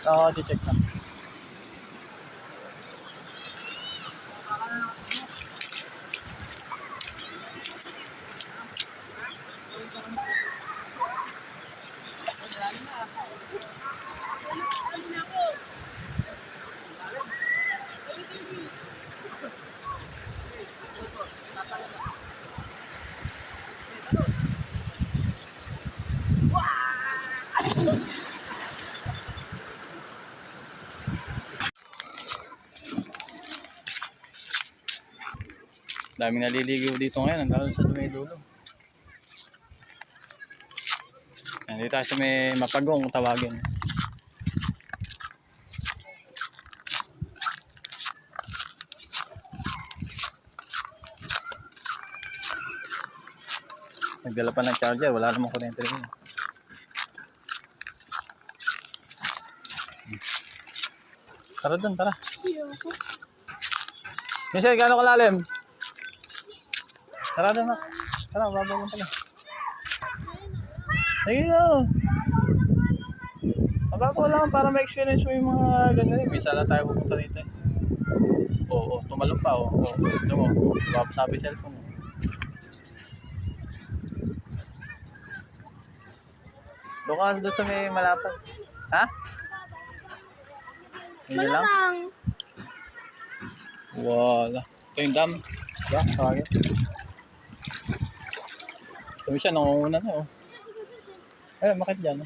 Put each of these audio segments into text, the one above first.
Oo, check na. Daming naliligo dito ngayon, lalo sa may dulo. Yan, dito tayo sa may Mapagong tawagin. Nagdala pa ng charger, wala namang kuryente rin. Tara dun, tara. Michelle, gano'ng kalalim? Tara dun, nak. Tara, babaw lang pala. Ayun o. Mababaw lang para ma-experience mo yung mga ganyan. May sala tayo pupunta dito. Oo, tumalong pa. Oo, ito mo. Sabi cellphone mo. Doon ka sa may malapad. Ha? Hindi lang? Wala. Ito yung dam. Diba? Tawagin. Sabi siya, nangunguna na oh. Ayun, bakit dyan?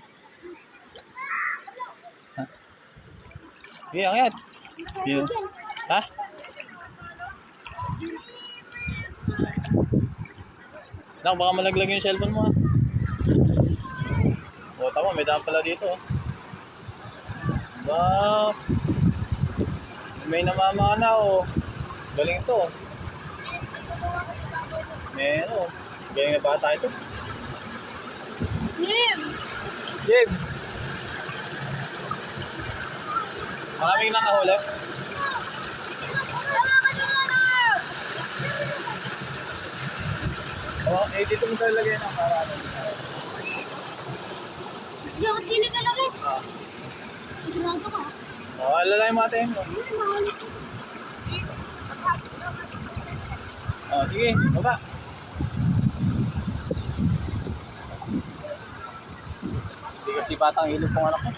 Ha? Sige, angat. Ha? Nak, baka malaglag yung cellphone mo ha. O, tama, may dam pala dito oh. Ba, may namamana oh. Galing ito oh. May ano, galing na bata ito. Jim! Jim! Maraming nang nahuli. Oh, eh dito mo tayo lagay ng para ano. Bakit hindi ka lagay? Sigurado ka? Oh, alalay mo atin mo. Oh, sige, baba. Hindi kasi batang ilog kong anak ko.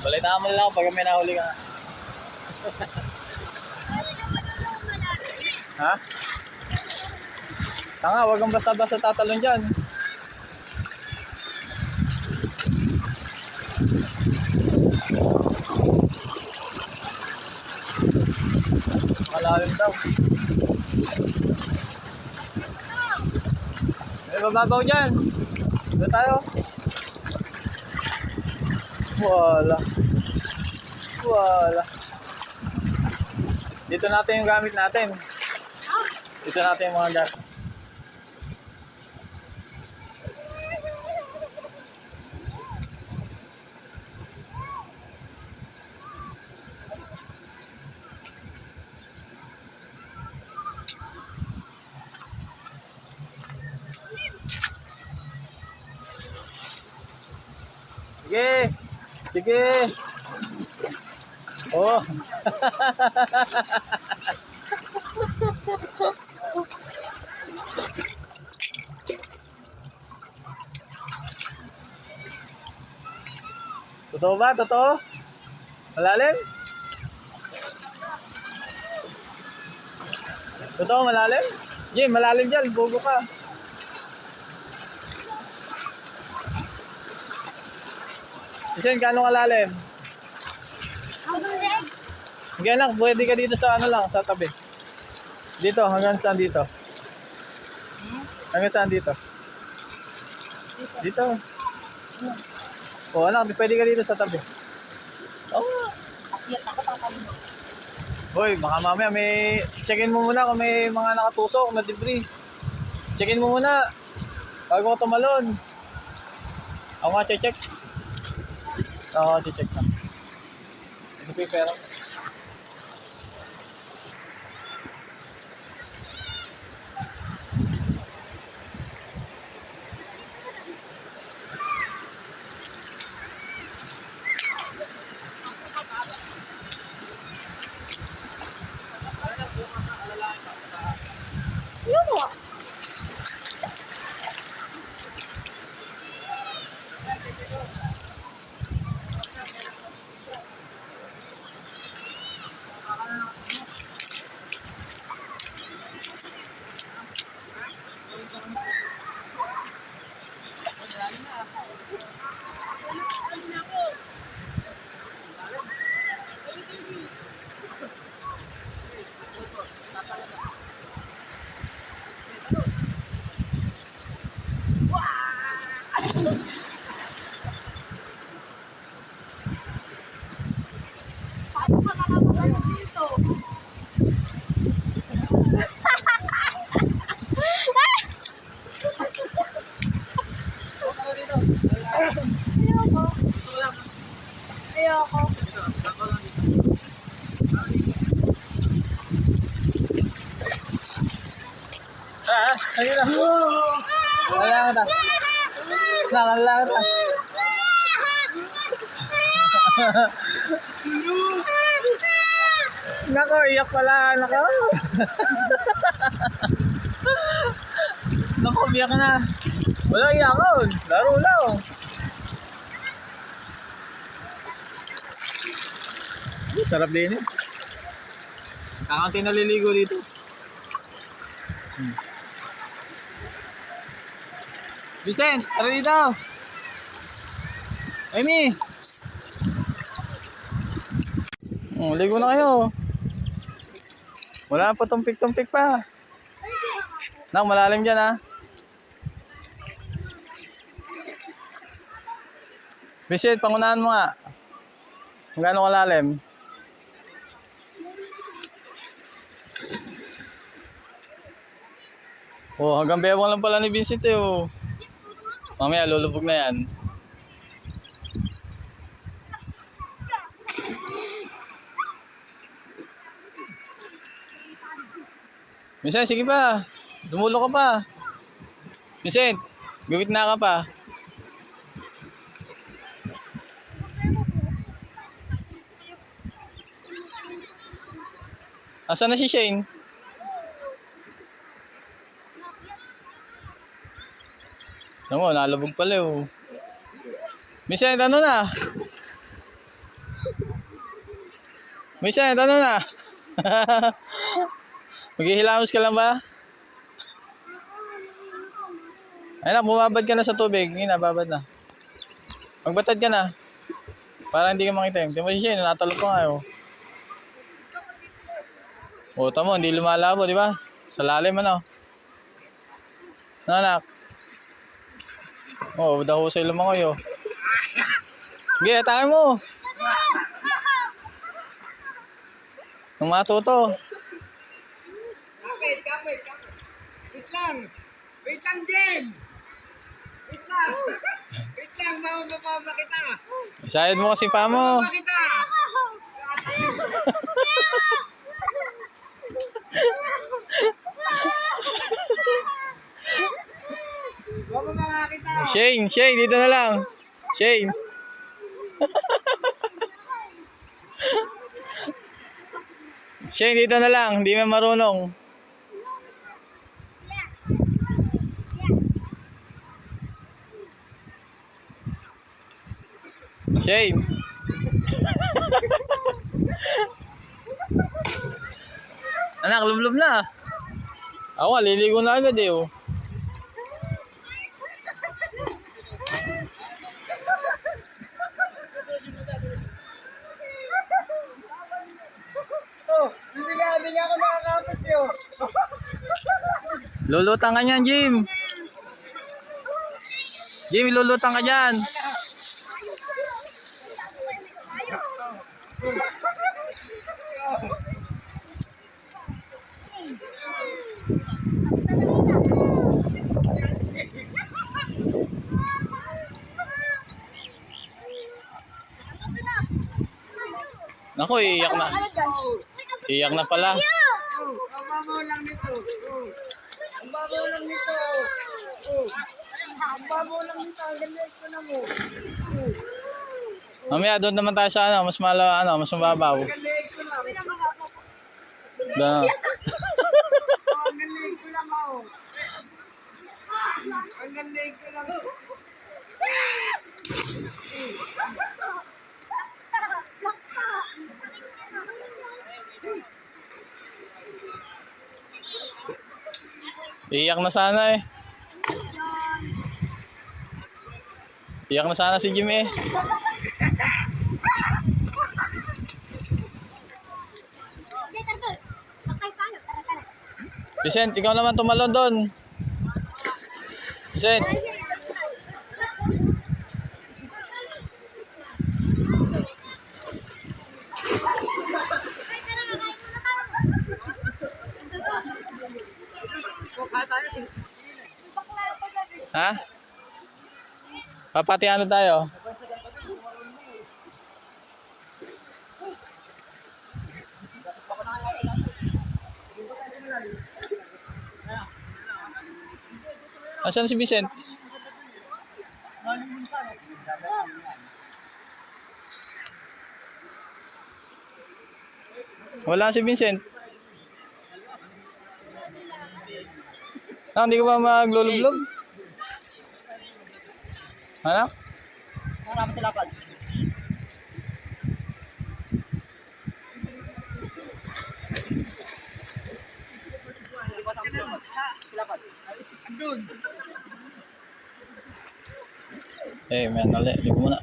Balitaan mo na lang pag may nahuli ka. Ha? Tanga, wag kang basta-basta tatalon dyan. Malalim daw. May mababaw dyan. Doon tayo. Wala. Wala. Dito natin yung gamit natin. Dito natin yung mga gamit. Sige. Sige. Oh. Totoo ba? Totoo? Malalim? Totoo, malalim? Jim, malalim dyan. Bogo ka. Isan, kano kalalim? Sige lang, pwede ka dito sa ano lang, sa tabi. Dito, hanggang saan dito? Hanggang saan dito? Dito. O anak, pwede ka dito sa tabi. Oo. Akyat ako, tatalino. Hoy, baka mamaya may... Check-in mo muna kung may mga nakatusok na debris. Check-in mo muna. Bago ka tumalon. Ako nga check. Oo, check na. Ito po yung pera. Yun mo. Paano ka nakapagano dito? Ayoko. Ayoko. Ayun na. Wala ka na. Wala ka na. Nako, iyak pala. Nako. Nako, iyak na. Wala iyakon. Laro lang. Sarap din eh. Kakanti naliligo dito. Vincent, tara dito. Amy. Psst. Ligo na kayo. Wala pa tumpik-tumpik pa. Nak, malalim dyan ha. Vincent, pangunahan mo nga. Kung gaano kalalim. Oh, hanggang bewang lang pala ni Vincent eh oh. Mamaya lulubog na yan. Vincent, sige pa. Dumulo ka pa. Vincent, gawit na ka pa. Asan na si Shane? Alam mo, nalabog pala oh. Vincent, ano na? Vincent, ano na? Maghihilamos ka lang ba? Ayun na, bumabad ka na sa tubig. Ngayon na, babad na. Magbatad ka na. Para hindi ka makita. Tingnan mo si Shane, natalo pa nga oh. O, tamo, hindi lumalabo, di ba? Sa lalim ano. Ano, anak? Oh, daw sa lumangoy oh. Sige, atake mo. Nung matuto. Kapit. Wait lang, Jem! Wait lang, mababa kita! Isayad mo kasi pa mo. Mababa kita! Mababa kita! Shane, dito na lang. Shane. Shane, dito na lang. Hindi man marunong. Shane. Anak, lublub na. Ako, liligo na agad eh oh. Oh, hindi nga ako nakakapit yun! Lulutang ka niyan, Jim. Jim, lulutang ka dyan. Naku, iiyak na. Iiyak na pala. Ang babaw lang nito. Ang babaw lang nito. Ang babaw lang nito. Ang galit ko na mo. Mamaya doon naman tayo sa mas mas mababaw. Ang galit ko lang. Doon. Ang galit ko lang ako. Ang galit ko lang. Iiyak na sana eh. Iiyak na sana si Jimmy eh. Vicent, ikaw naman tumalon doon. Vicent. Ha? Papati ano tayo? Asan si Vicent? Wala si Vincent. Hindi ko ba maglulublob? Ano? Marami sila pag. Andun. Eh, may nali. Di ko muna.